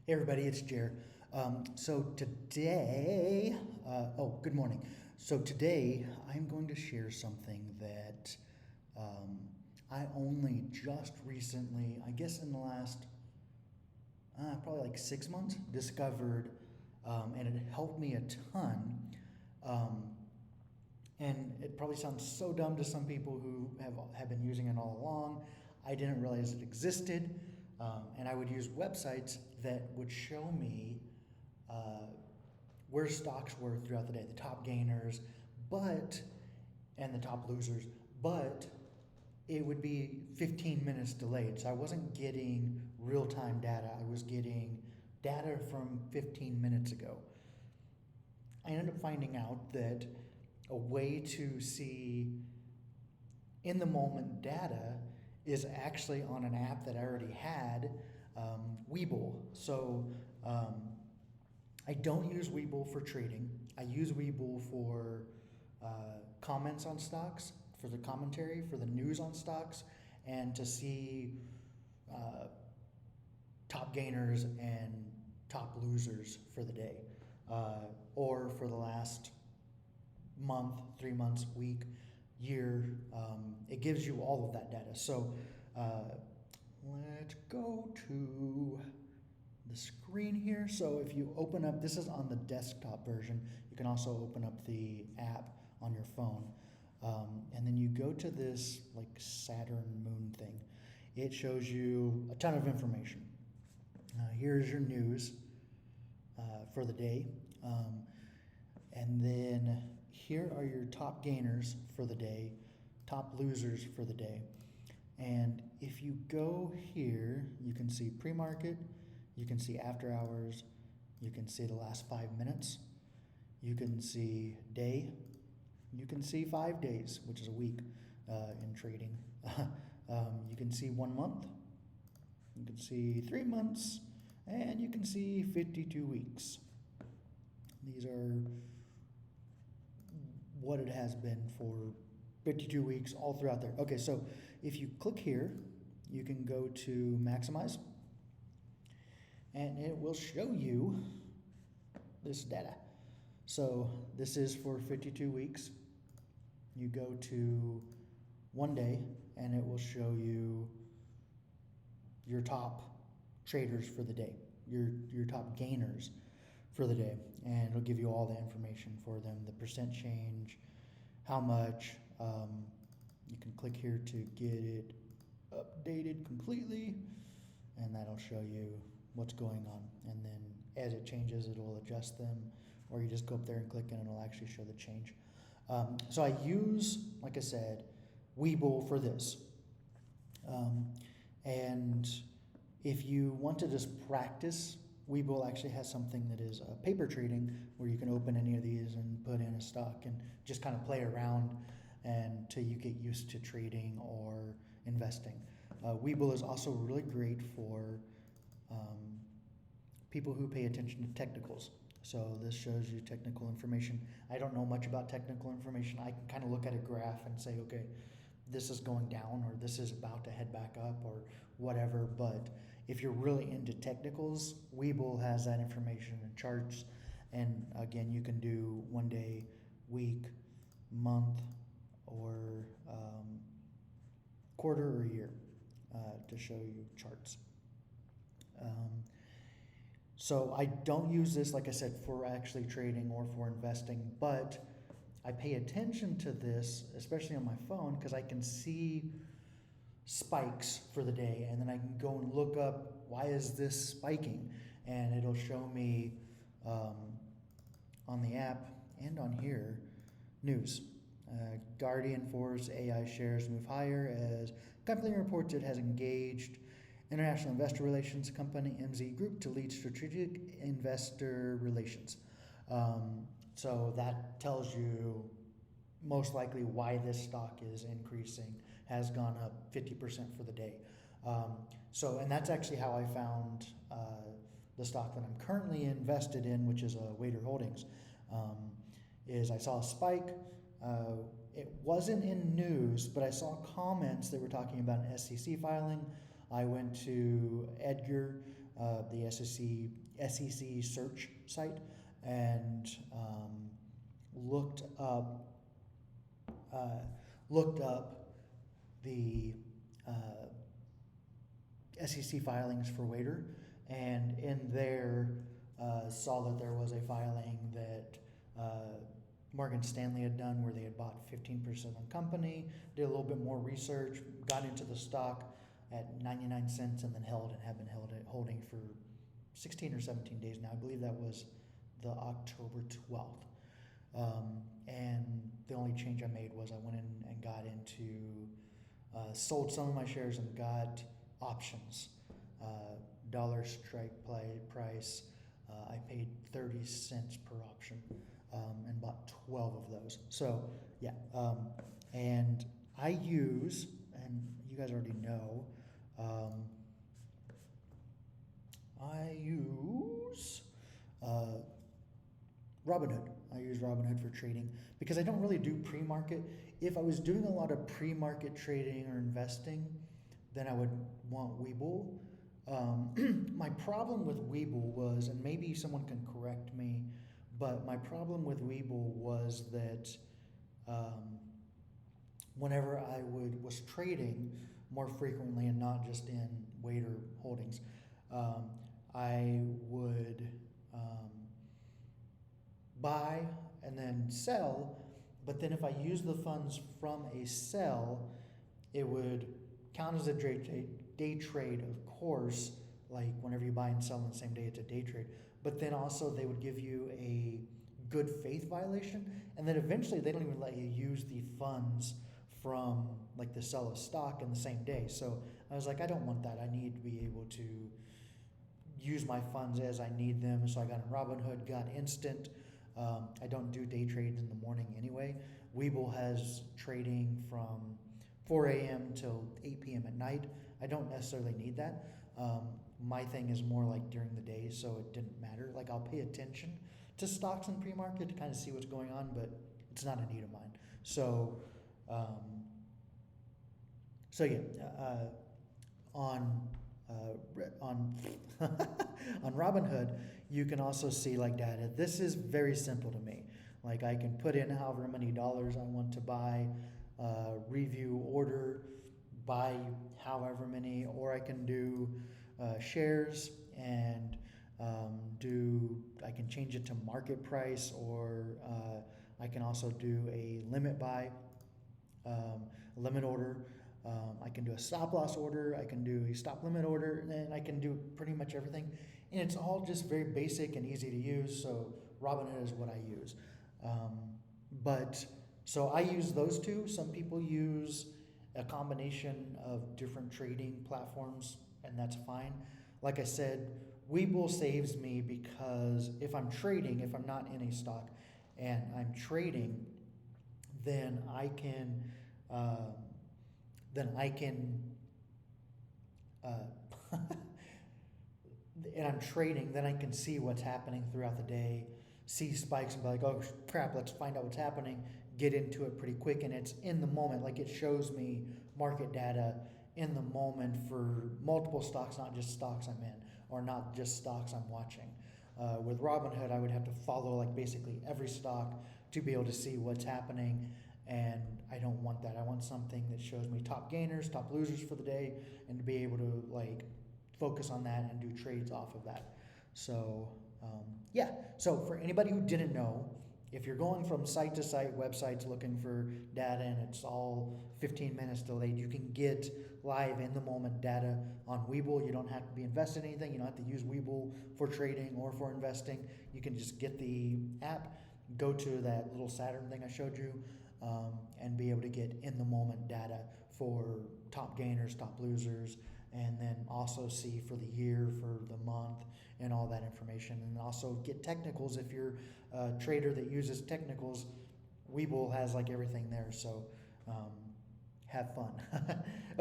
Hey everybody, it's Jer. So today, good morning. So today I'm going to share something that I only just recently, I guess in the last probably like 6 months, discovered, and it helped me a ton. Um, and it probably sounds so dumb to some people who have been using it all along. I didn't realize it existed. And I would use websites that would show me uh, where stocks were throughout the day, the top gainers, but, and the top losers, but it would be 15 minutes delayed. So I wasn't getting real time data, I was getting data from 15 minutes ago. I ended up finding out that a way to see in the moment data is actually on an app that I already had, Webull. So I don't use Webull for trading. I use Webull for comments on stocks, for the commentary, for the news on stocks, and to see uh, top gainers and top losers for the day, or for the last month, 3 months, week, year. It gives you all of that data. So uh, let's go to the screen here. So if you open up, this is on the desktop version. You can also open up the app on your phone. And then you go to this like Saturn moon thing. It shows you a ton of information. Here's your news for the day. And then here are your top gainers for the day, top losers for the day. And if you go here, you can see pre-market, you can see after hours, you can see the last 5 minutes, you can see day, you can see 5 days, which is a week in trading. You can see 1 month, you can see 3 months, and you can see 52 weeks. These are what it has been for 52 weeks all throughout there. Okay, so if you click here, you can go to maximize, and it will show you this data. So this is for 52 weeks. You go to 1 day, and it will show you your top traders for the day, your top gainers for the day, and it'll give you all the information for them, the percent change, how much. You can click here to get it updated completely, and that'll show you what's going on. And then as it changes, it'll adjust them, or you just go up there and click, and it'll actually show the change. So I use, like I said, Webull for this. And if you want to just practice, Webull actually has something that is paper trading, where you can open any of these and put in a stock and just kind of play around until you get used to trading or investing. Webull is also really great for people who pay attention to technicals. So this shows you technical information. I don't know much about technical information. I can kind of look at a graph and say, okay, this is going down, or this is about to head back up, or whatever. But if you're really into technicals, Webull has that information and charts. And again, you can do 1 day, week, month, or quarter or year to show you charts. So I don't use this, like I said, for actually trading or for investing, but I pay attention to this, especially on my phone, because I can see spikes for the day, and then I can go and look up, why is this spiking, and it'll show me on the app and on here news. Guardian Force AI shares move higher as company reports it has engaged International Investor Relations company MZ Group to lead strategic investor relations. So that tells you most likely why this stock is increasing, has gone up 50% for the day. And that's actually how I found the stock that I'm currently invested in, which is Wader Holdings. Is I saw a spike. It wasn't in news, but I saw comments that were talking about an SEC filing. I went to Edgar, the SEC search site, and looked up the SEC filings for Wader, and in there saw that there was a filing that Morgan Stanley had done where they had bought 15% of the company, did a little bit more research, got into the stock at 99 cents, and then have been holding for 16 or 17 days now. I believe that was the October 12th. And the only change I made was I went in and got into, sold some of my shares and got options. Dollar strike price. I paid 30 cents per option, and bought 12 of those. So yeah, and I use, and you guys already know, I use Robinhood. I use Robinhood for trading because I don't really do pre-market. If I was doing a lot of pre-market trading or investing, then I would want Webull. My problem with Webull was, and maybe someone can correct me, but my problem with Webull was that whenever I was trading more frequently and not just in Wader holdings, I would buy and then sell, but then if I use the funds from a sell, it would count as a day trade, of course, like whenever you buy and sell on the same day, it's a day trade. But then also they would give you a good faith violation, and then eventually they don't even let you use the funds from like the sell of stock in the same day. So I was like, I don't want that. I need to be able to use my funds as I need them. So I got in Robinhood, got instant. I don't do day trades in the morning anyway. Webull has trading from 4 a.m. till 8 p.m. at night. I don't necessarily need that. My thing is more like during the day, so it didn't matter. Like I'll pay attention to stocks in pre-market to kind of see what's going on, but it's not a need of mine. So, yeah, on on Robinhood, you can also see like data. This is very simple to me. Like I can put in however many dollars I want to buy, review order, buy however many, or I can do shares and I can change it to market price, or I can also do a limit buy, limit order. I can do a stop loss order, I can do a stop limit order, and I can do pretty much everything. And it's all just very basic and easy to use, so Robinhood is what I use. So I use those two. Some people use a combination of different trading platforms, and that's fine. Like I said, Webull saves me because if I'm trading, if I'm not in a stock and I'm trading, then I can and I'm trading, then I can see what's happening throughout the day, see spikes and be like, oh crap, let's find out what's happening, get into it pretty quick, and it's in the moment. Like it shows me market data in the moment for multiple stocks, not just stocks I'm in, or not just stocks I'm watching. With Robinhood, I would have to follow like basically every stock to be able to see what's happening, and I don't want that. I want something that shows me top gainers, top losers for the day, and to be able to like focus on that and do trades off of that. So yeah, so for anybody who didn't know, if you're going from site to site, websites looking for data and it's all 15 minutes delayed, you can get live in the moment data on Webull. You don't have to be invested in anything. You don't have to use Webull for trading or for investing. You can just get the app, go to that little Saturn thing I showed you, and be able to get in the moment data for top gainers, top losers, and then also see for the year, for the month, and all that information. And also get technicals if you're a trader that uses technicals. Webull has like everything there, so have fun.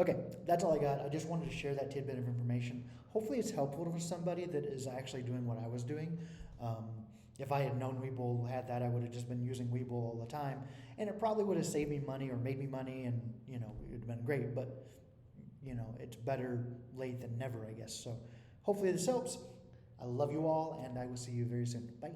Okay, that's all I got. I just wanted to share that tidbit of information. Hopefully it's helpful for somebody that is actually doing what I was doing. If I had known Webull had that, I would have just been using Webull all the time, and it probably would have saved me money or made me money, and it would have been great. But it's better late than never, I guess. So Hopefully this helps. I love you all, and I will see you very soon. Bye.